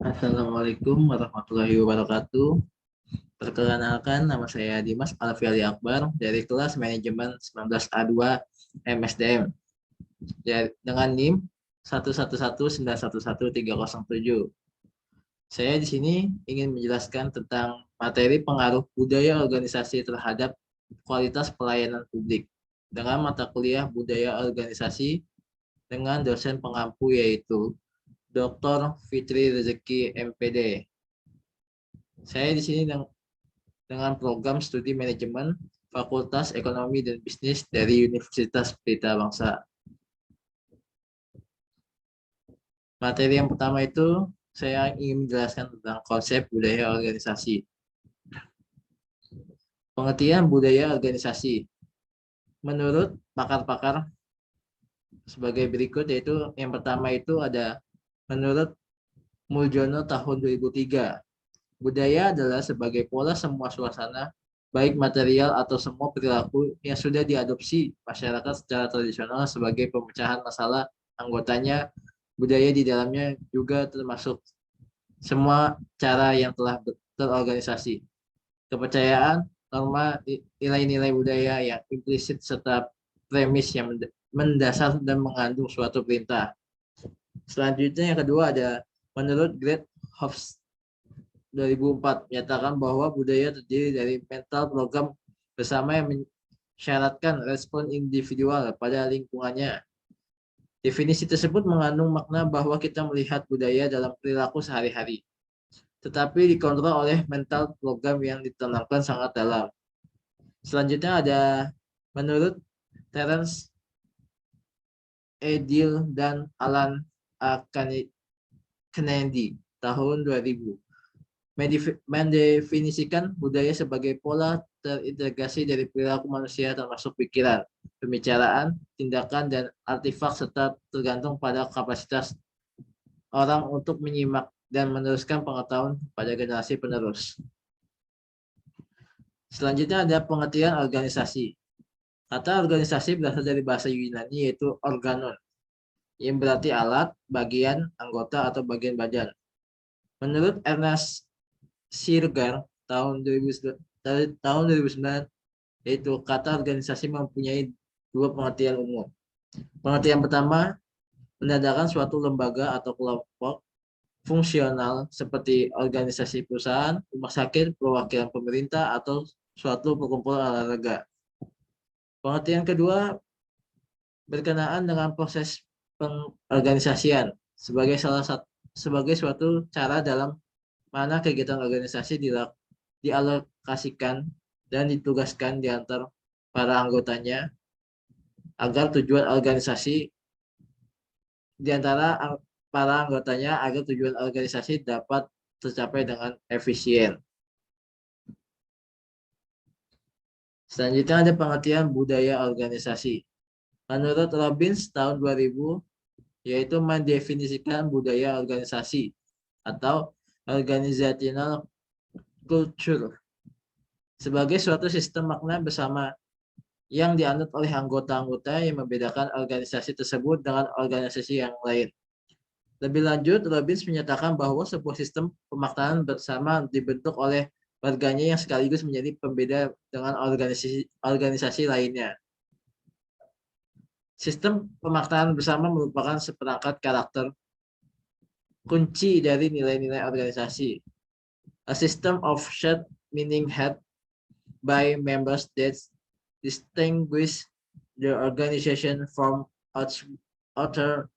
Assalamualaikum warahmatullahi wabarakatuh. Perkenalkan, nama saya Dimas Alfiali Akbar dari kelas Manajemen 19A2 MSDM dengan NIM 111911307. Saya di sini ingin menjelaskan tentang materi pengaruh budaya organisasi terhadap kualitas pelayanan publik dengan mata kuliah budaya organisasi dengan dosen pengampu yaitu Dr. Fitri Rezeki MPD. Saya di sini dengan program studi manajemen Fakultas Ekonomi dan Bisnis dari Universitas Pelita Bangsa. Materi yang pertama itu saya ingin menjelaskan tentang konsep budaya organisasi. Pengertian budaya organisasi. Menurut pakar-pakar sebagai berikut, yaitu yang pertama itu ada menurut Muljono tahun 2003. Budaya adalah sebagai pola semua suasana, baik material atau semua perilaku yang sudah diadopsi masyarakat secara tradisional sebagai pemecahan masalah anggotanya. Budaya di dalamnya juga termasuk semua cara yang telah terorganisasi. Kepercayaan, norma, nilai-nilai budaya yang implisit serta premis yang mendasar dan mengandung suatu perintah. Selanjutnya yang kedua ada menurut Greg Hofstadter 2004 menyatakan bahwa budaya terdiri dari mental program bersama yang mensyaratkan respon individual pada lingkungannya. Definisi tersebut mengandung makna bahwa kita melihat budaya dalam perilaku sehari-hari, tetapi dikontrol oleh mental program yang ditanamkan sangat dalam. Selanjutnya ada menurut Terence Edil dan Alan A. Kennedy tahun 2000 mendefinisikan budaya sebagai pola terintegrasi dari perilaku manusia termasuk pikiran, pembicaraan, tindakan, dan artefak serta tergantung pada kapasitas orang untuk menyimak dan meneruskan pengetahuan pada generasi penerus. Selanjutnya ada pengertian organisasi. Kata organisasi berasal dari bahasa Yunani yaitu organon, yang berarti alat, bagian, anggota, atau bagian badan. Menurut Ernest Sirgar tahun 2009, yaitu kata organisasi mempunyai dua pengertian umum. Pengertian pertama, menandakan suatu lembaga atau kelompok fungsional seperti organisasi perusahaan, rumah sakit, perwakilan pemerintah, atau suatu perkumpulan olahraga. Pengertian kedua berkenaan dengan proses pengorganisasian sebagai suatu cara dalam mana kegiatan organisasi dialokasikan dan ditugaskan di antar para anggotanya agar tujuan organisasi dapat tercapai dengan efisien. Selanjutnya ada pengertian budaya organisasi. Menurut Robbins tahun 2000, yaitu mendefinisikan budaya organisasi atau organizational culture sebagai suatu sistem makna bersama yang dianut oleh anggota-anggota yang membedakan organisasi tersebut dengan organisasi yang lain. Lebih lanjut, Robbins menyatakan bahwa sebuah sistem pemaknaan bersama dibentuk oleh warganya yang sekaligus menjadi pembeda dengan organisasi lainnya. Sistem pemaknaan bersama merupakan seperangkat karakter kunci dari nilai-nilai organisasi. A system of shared meaning had by members that distinguish the organization from other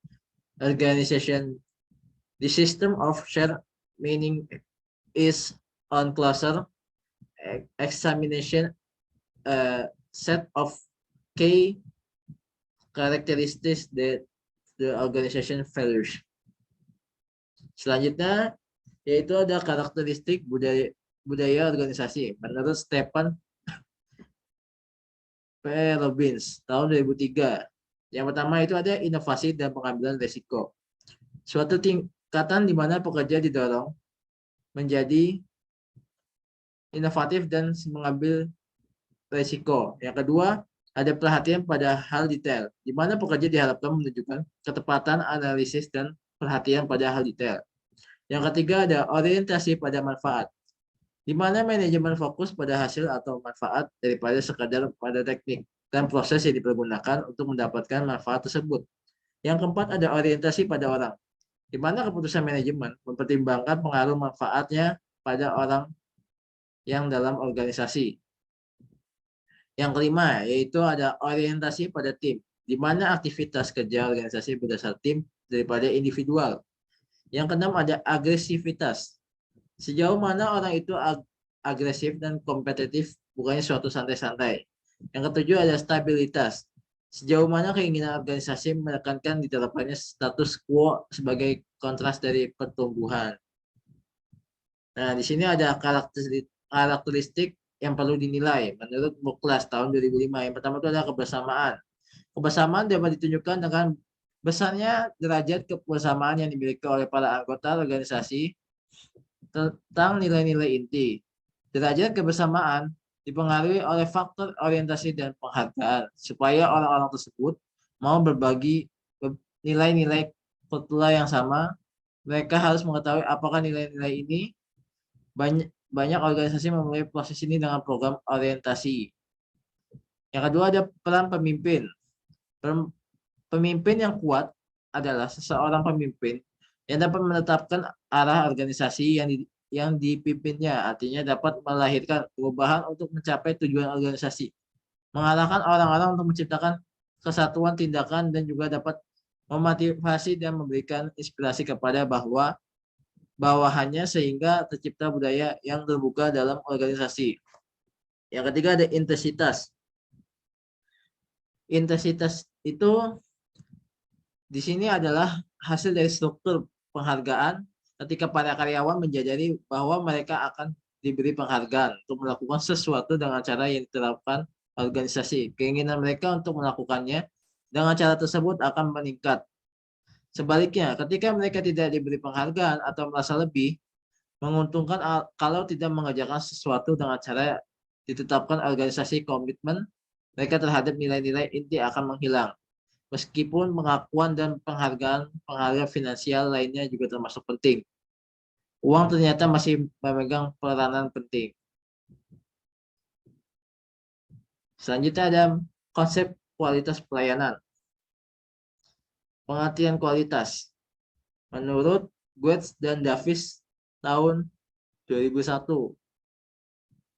organization. The system of shared meaning is on closer examination a set of key characteristics that the organization values. Selanjutnya yaitu ada karakteristik budaya organisasi menurut Stephen P. Robbins tahun 2003. Yang pertama itu ada inovasi dan pengambilan risiko. Suatu tingkatan di mana pekerja didorong menjadi inovatif dan mengambil risiko. Yang kedua, ada perhatian pada hal detail, di mana pekerja diharapkan menunjukkan ketepatan analisis dan perhatian pada hal detail. Yang ketiga ada orientasi pada manfaat, di mana manajemen fokus pada hasil atau manfaat daripada sekadar pada teknik dan proses yang dipergunakan untuk mendapatkan manfaat tersebut. Yang keempat ada orientasi pada orang, di mana keputusan manajemen mempertimbangkan pengaruh manfaatnya pada orang yang dalam organisasi. Yang kelima yaitu ada orientasi pada tim, di mana aktivitas kerja organisasi berdasar tim daripada individual. Yang keenam ada agresivitas, sejauh mana orang itu agresif dan kompetitif, bukannya suatu santai-santai. Yang ketujuh ada stabilitas, sejauh mana keinginan organisasi menekankan diterapkannya status quo sebagai kontras dari pertumbuhan. Nah, di sini ada karakteristik yang perlu dinilai menurut Muklas tahun 2005. Yang pertama itu adalah kebersamaan. Kebersamaan dapat ditunjukkan dengan besarnya derajat kebersamaan yang dimiliki oleh para anggota organisasi tentang nilai-nilai inti. Derajat kebersamaan dipengaruhi oleh faktor orientasi dan penghargaan, supaya orang-orang tersebut mau berbagi nilai-nilai kultural yang sama. Mereka harus mengetahui apakah nilai-nilai ini. Banyak organisasi memulai proses ini dengan program orientasi. Yang kedua ada peran pemimpin. Pemimpin yang kuat adalah seseorang pemimpin yang dapat menetapkan arah organisasi yang dipimpinnya, artinya dapat melahirkan perubahan untuk mencapai tujuan organisasi, mengarahkan orang-orang untuk menciptakan kesatuan tindakan, dan juga dapat memotivasi dan memberikan inspirasi kepada bawahannya sehingga tercipta budaya yang terbuka dalam organisasi. Yang ketiga ada intensitas. Intensitas itu di sini adalah hasil dari struktur penghargaan ketika para karyawan menyadari bahwa mereka akan diberi penghargaan untuk melakukan sesuatu dengan cara yang diterapkan organisasi. Keinginan mereka untuk melakukannya dengan cara tersebut akan meningkat. Sebaliknya, ketika mereka tidak diberi penghargaan atau merasa lebih menguntungkan kalau tidak mengerjakan sesuatu dengan cara ditetapkan organisasi, komitmen mereka terhadap nilai-nilai inti akan menghilang. Meskipun pengakuan dan penghargaan finansial lainnya juga termasuk penting, uang ternyata masih memegang peranan penting. Selanjutnya ada konsep kualitas pelayanan. Pengertian kualitas. Menurut Goetz dan Davis tahun 2001,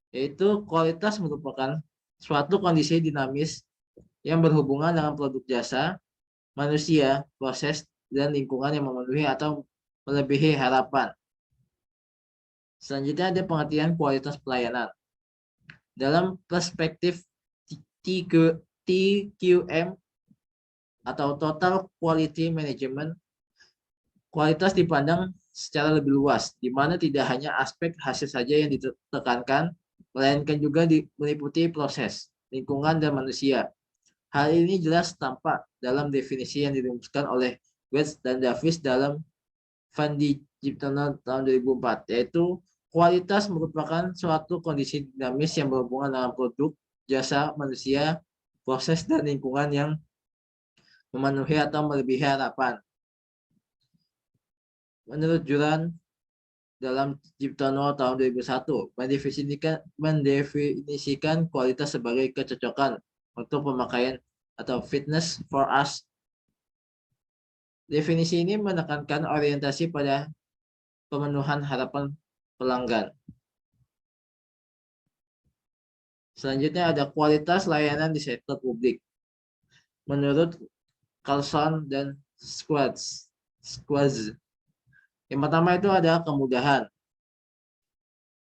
yaitu kualitas merupakan suatu kondisi dinamis yang berhubungan dengan produk jasa, manusia, proses, dan lingkungan yang memenuhi atau melebihi harapan. Selanjutnya ada pengertian kualitas pelayanan. Dalam perspektif TQM atau Total Quality Management, kualitas dipandang secara lebih luas, di mana tidak hanya aspek hasil saja yang ditekankan, melainkan juga meliputi proses, lingkungan, dan manusia. Hal ini jelas tampak dalam definisi yang dirumuskan oleh Goetz dan Davis dalam Van Dijk tahun 2004, yaitu kualitas merupakan suatu kondisi dinamis yang berhubungan dengan produk, jasa, manusia, proses, dan lingkungan yang memenuhi atau melebihi harapan. Menurut Juran dalam Ciptono tahun 2001, mendefinisikan kualitas sebagai kecocokan untuk pemakaian atau fitness for us. Definisi ini menekankan orientasi pada pemenuhan harapan pelanggan. Selanjutnya ada kualitas layanan di sektor publik. Menurut Carlson dan Schwartz. Yang pertama itu ada kemudahan.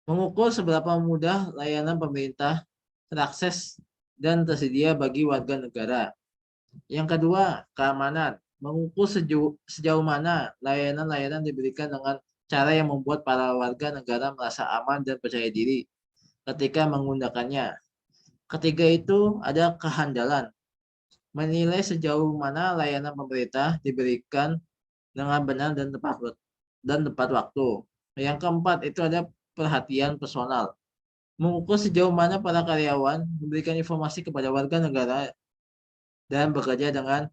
Mengukur seberapa mudah layanan pemerintah terakses dan tersedia bagi warga negara. Yang kedua, keamanan. Mengukur sejauh mana layanan-layanan diberikan dengan cara yang membuat para warga negara merasa aman dan percaya diri ketika menggunakannya. Ketiga itu ada kehandalan. Menilai sejauh mana layanan pemerintah diberikan dengan benar dan tepat waktu. Yang keempat itu ada perhatian personal. Mengukur sejauh mana para karyawan memberikan informasi kepada warga negara dan bekerja dengan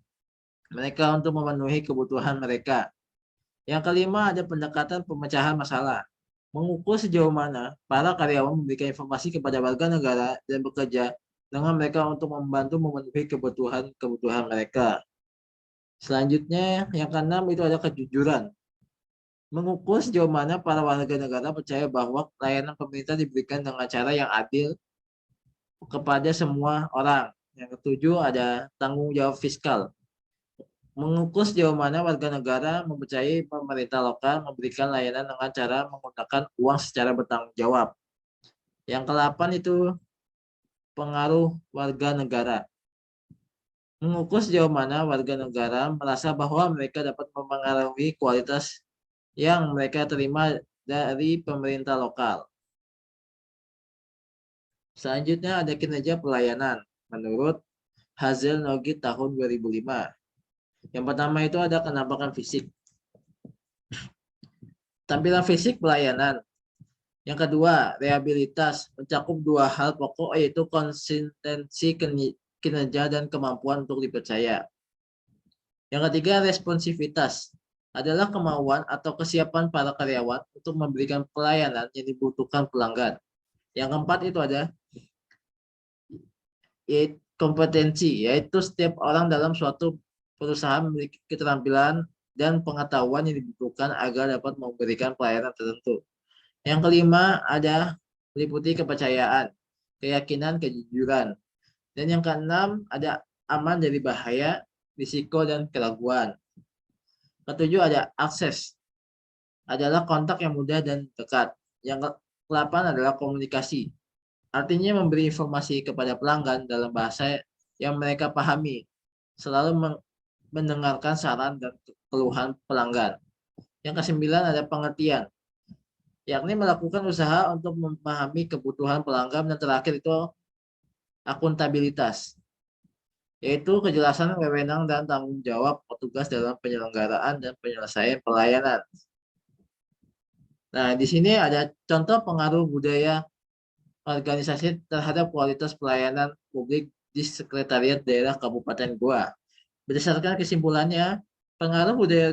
mereka untuk memenuhi kebutuhan mereka. Yang kelima ada pendekatan pemecahan masalah. Mengukur sejauh mana para karyawan memberikan informasi kepada warga negara dan bekerja dengan mereka untuk membantu memenuhi kebutuhan mereka. Selanjutnya, yang keenam itu ada kejujuran. Mengukur sejauh mana para warga negara percaya bahwa layanan pemerintah diberikan dengan cara yang adil kepada semua orang. Yang ketujuh ada tanggung jawab fiskal. Mengukur sejauh mana warga negara mempercayai pemerintah lokal memberikan layanan dengan cara menggunakan uang secara bertanggung jawab. Yang ke-8 itu pengaruh warga negara. Mengukur sejauh mana warga negara merasa bahwa mereka dapat memengaruhi kualitas yang mereka terima dari pemerintah lokal. Selanjutnya ada kinerja pelayanan menurut hasil Nogit tahun 2005. Yang pertama itu ada penampakan fisik. Tampilan fisik pelayanan. Yang kedua, rehabilitas mencakup dua hal pokok yaitu konsistensi kinerja dan kemampuan untuk dipercaya. Yang ketiga, responsivitas adalah kemauan atau kesiapan para karyawan untuk memberikan pelayanan yang dibutuhkan pelanggan. Yang keempat itu ada kompetensi, yaitu setiap orang dalam suatu perusahaan memiliki keterampilan dan pengetahuan yang dibutuhkan agar dapat memberikan pelayanan tertentu. Yang kelima ada meliputi kepercayaan, keyakinan, kejujuran. Dan yang keenam ada aman dari bahaya, risiko, dan keraguan. Ketujuh ada akses, adalah kontak yang mudah dan dekat. Yang ke-8 adalah komunikasi, artinya memberi informasi kepada pelanggan dalam bahasa yang mereka pahami, selalu mendengarkan saran dan keluhan pelanggan. Yang ke-9 ada pengertian, yakni melakukan usaha untuk memahami kebutuhan pelanggan. Dan terakhir itu akuntabilitas, yaitu kejelasan wewenang dan tanggung jawab petugas dalam penyelenggaraan dan penyelesaian pelayanan. Nah, di sini ada contoh pengaruh budaya organisasi terhadap kualitas pelayanan publik di Sekretariat Daerah Kabupaten Goa. Berdasarkan kesimpulannya, pengaruh budaya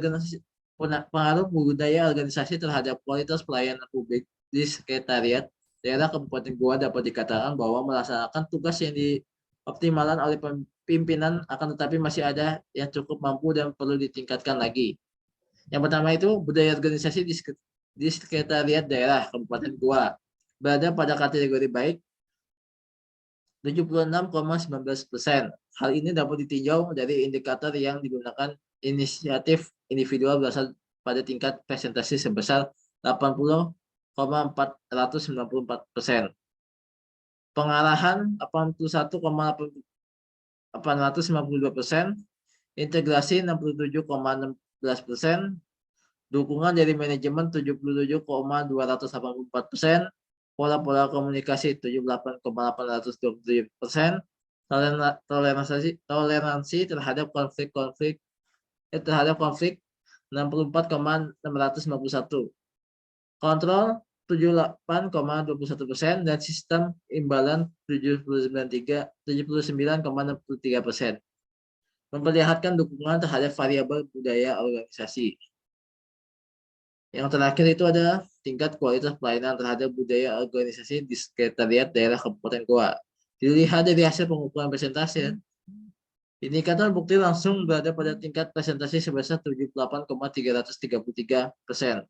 organisasi terhadap kualitas pelayanan publik di Sekretariat Daerah Kabupaten Goa dapat dikatakan bahwa melaksanakan tugas yang dioptimalkan oleh pimpinan, akan tetapi masih ada yang cukup mampu dan perlu ditingkatkan lagi. Yang pertama itu budaya organisasi di Sekretariat Daerah Kabupaten Goa berada pada kategori baik 76,19%. Hal ini dapat ditinjau dari indikator yang digunakan inisiatif individual berasal pada tingkat presentasi sebesar 80,494%. Pengarahan 81,852%, integrasi 67,16%, dukungan dari manajemen 77,284%, pola-pola komunikasi 78,827%, toleransi terhadap konflik 64,651%, kontrol 78,21%, dan sistem imbalan 79,63%. Memperlihatkan dukungan terhadap variabel budaya organisasi. Yang terakhir itu ada tingkat kualitas pelayanan terhadap budaya organisasi di Sekretariat Daerah Kabupaten Goa. Dilihat dari hasil pengukuran presentasi, indikator bukti langsung berada pada tingkat presentasi sebesar 78,333%.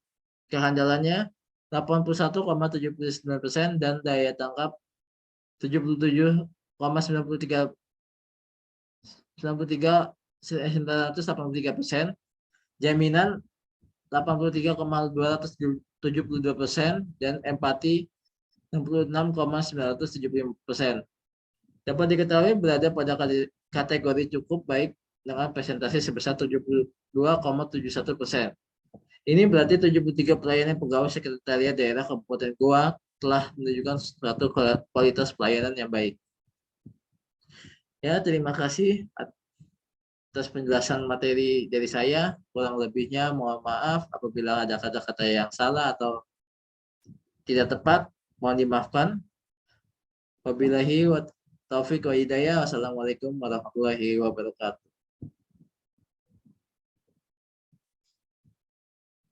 Kehandalannya 81,79% dan daya tangkap 77,93%. Jaminan 83,272% dan empati 66,975%. Dapat diketahui berada pada kategori cukup baik dengan presentasi sebesar 72,71%. Ini berarti 73 pelayanan pegawai Sekretariat Daerah Kabupaten Goa telah menunjukkan suatu kualitas pelayanan yang baik. Ya, terima kasih atas penjelasan materi dari saya. Kurang lebihnya mohon maaf apabila ada kata-kata yang salah atau tidak tepat, mohon dimaafkan. Wabillahi wa taufiq wa hidayah. Wassalamualaikum warahmatullahi wabarakatuh.